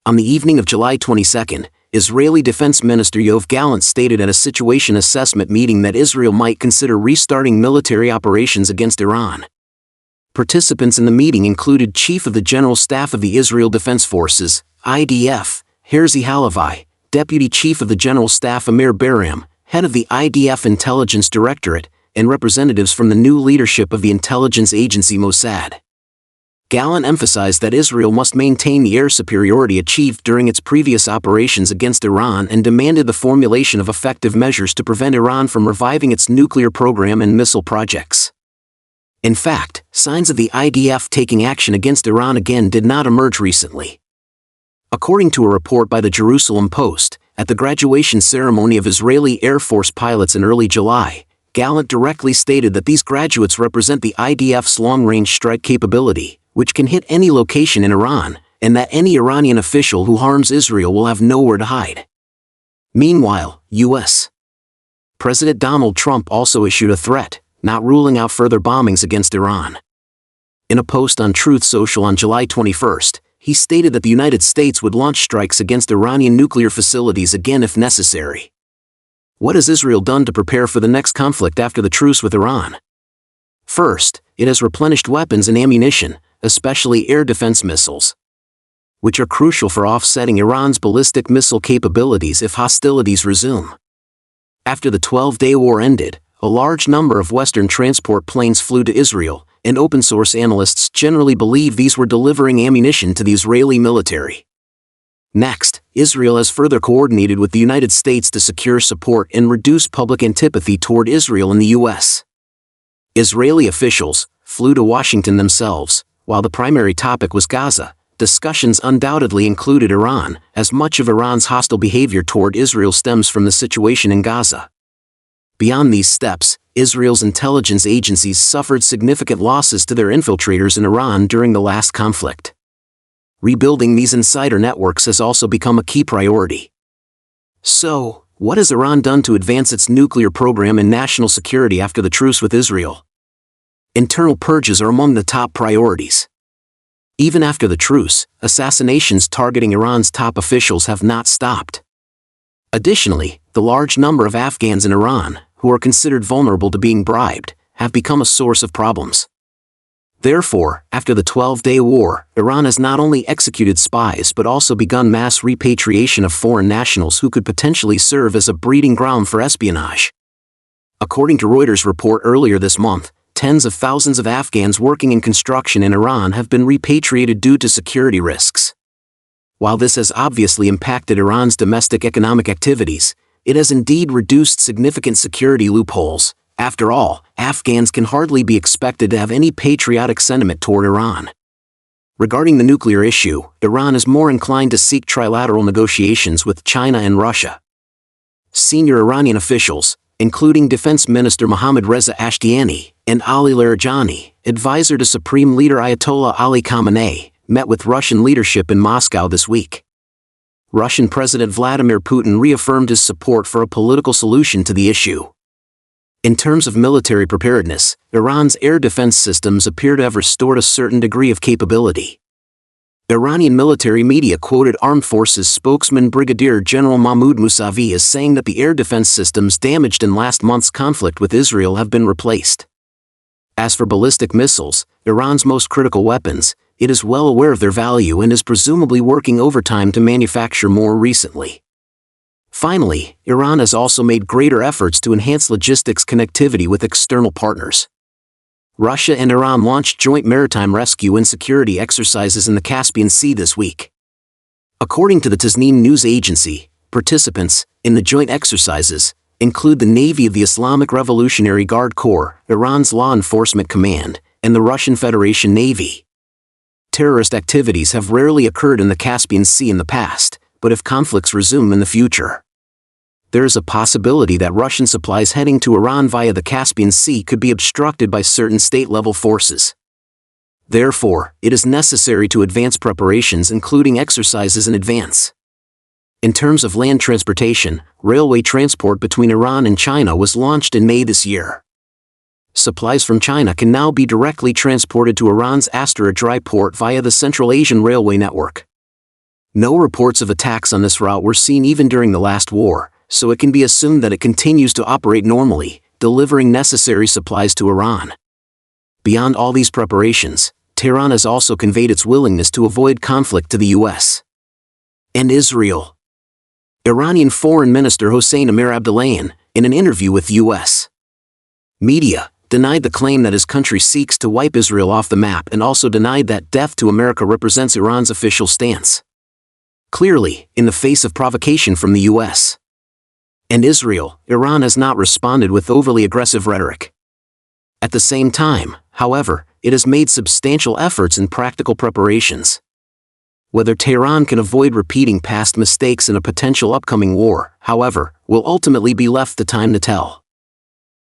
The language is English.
On the evening of July 22, Israeli Defense Minister Yoav Gallant stated at a situation assessment meeting that Israel might consider restarting military operations against Iran. Participants in the meeting included Chief of the General Staff of the Israel Defense Forces, IDF, Herzi Halevi, Deputy Chief of the General Staff Amir Baram, head of the IDF Intelligence Directorate, and representatives from the new leadership of the intelligence agency Mossad. Gallant emphasized that Israel must maintain the air superiority achieved during its previous operations against Iran and demanded the formulation of effective measures to prevent Iran from reviving its nuclear program and missile projects. In fact, signs of the IDF taking action against Iran again did not emerge recently. According to a report by the Jerusalem Post, at the graduation ceremony of Israeli Air Force pilots in early July, Gallant directly stated that these graduates represent the IDF's long-range strike capability, which can hit any location in Iran, and that any Iranian official who harms Israel will have nowhere to hide. Meanwhile, U.S. President Donald Trump also issued a threat, not ruling out further bombings against Iran. In a post on Truth Social on July 21, he stated that the United States would launch strikes against Iranian nuclear facilities again if necessary. What has Israel done to prepare for the next conflict after the truce with Iran? First, it has replenished weapons and ammunition, especially air defense missiles, which are crucial for offsetting Iran's ballistic missile capabilities if hostilities resume. After the 12-day war ended, a large number of Western transport planes flew to Israel, and open-source analysts generally believe these were delivering ammunition to the Israeli military. Next, Israel has further coordinated with the United States to secure support and reduce public antipathy toward Israel in the U.S. Israeli officials flew to Washington themselves. While the primary topic was Gaza, discussions undoubtedly included Iran, as much of Iran's hostile behavior toward Israel stems from the situation in Gaza. Beyond these steps, Israel's intelligence agencies suffered significant losses to their infiltrators in Iran during the last conflict. Rebuilding these insider networks has also become a key priority. So, what has Iran done to advance its nuclear program and national security after the truce with Israel? Internal purges are among the top priorities. Even after the truce, assassinations targeting Iran's top officials have not stopped. Additionally, the large number of Afghans in Iran, who are considered vulnerable to being bribed, have become a source of problems. Therefore, after the 12-day war, Iran has not only executed spies but also begun mass repatriation of foreign nationals who could potentially serve as a breeding ground for espionage. According to Reuters' report earlier this month, tens of thousands of Afghans working in construction in Iran have been repatriated due to security risks. While this has obviously impacted Iran's domestic economic activities, it has indeed reduced significant security loopholes. After all, Afghans can hardly be expected to have any patriotic sentiment toward Iran. Regarding the nuclear issue, Iran is more inclined to seek trilateral negotiations with China and Russia. Senior Iranian officials, including Defense Minister Mohammad Reza Ashtiani and Ali Larijani, advisor to Supreme Leader Ayatollah Ali Khamenei, met with Russian leadership in Moscow this week. Russian President Vladimir Putin reaffirmed his support for a political solution to the issue. In terms of military preparedness, Iran's air defense systems appear to have restored a certain degree of capability. Iranian military media quoted Armed Forces spokesman Brigadier General Mahmoud Mousavi as saying that the air defense systems damaged in last month's conflict with Israel have been replaced. As for ballistic missiles, Iran's most critical weapons, it is well aware of their value and is presumably working overtime to manufacture more recently. Finally, Iran has also made greater efforts to enhance logistics connectivity with external partners. Russia and Iran launched joint maritime rescue and security exercises in the Caspian Sea this week. According to the Tasnim news agency, participants in the joint exercises include the Navy of the Islamic Revolutionary Guard Corps, Iran's Law Enforcement Command, and the Russian Federation Navy. Terrorist activities have rarely occurred in the Caspian Sea in the past, but if conflicts resume in the future, there is a possibility that Russian supplies heading to Iran via the Caspian Sea could be obstructed by certain state-level forces. Therefore, it is necessary to advance preparations including exercises in advance. In terms of land transportation, railway transport between Iran and China was launched in May this year. Supplies from China can now be directly transported to Iran's Astara dry port via the Central Asian Railway network. No reports of attacks on this route were seen even during the last war, so it can be assumed that it continues to operate normally, delivering necessary supplies to Iran. Beyond all these preparations, Tehran has also conveyed its willingness to avoid conflict to the U.S. and Israel. Iranian Foreign Minister Hossein Amir-Abdollahian, in an interview with U.S. media, denied the claim that his country seeks to wipe Israel off the map and also denied that death to America represents Iran's official stance. Clearly, in the face of provocation from the U.S. and Israel, Iran has not responded with overly aggressive rhetoric. At the same time, however, it has made substantial efforts in practical preparations. Whether Tehran can avoid repeating past mistakes in a potential upcoming war, however, will ultimately be left to time to tell.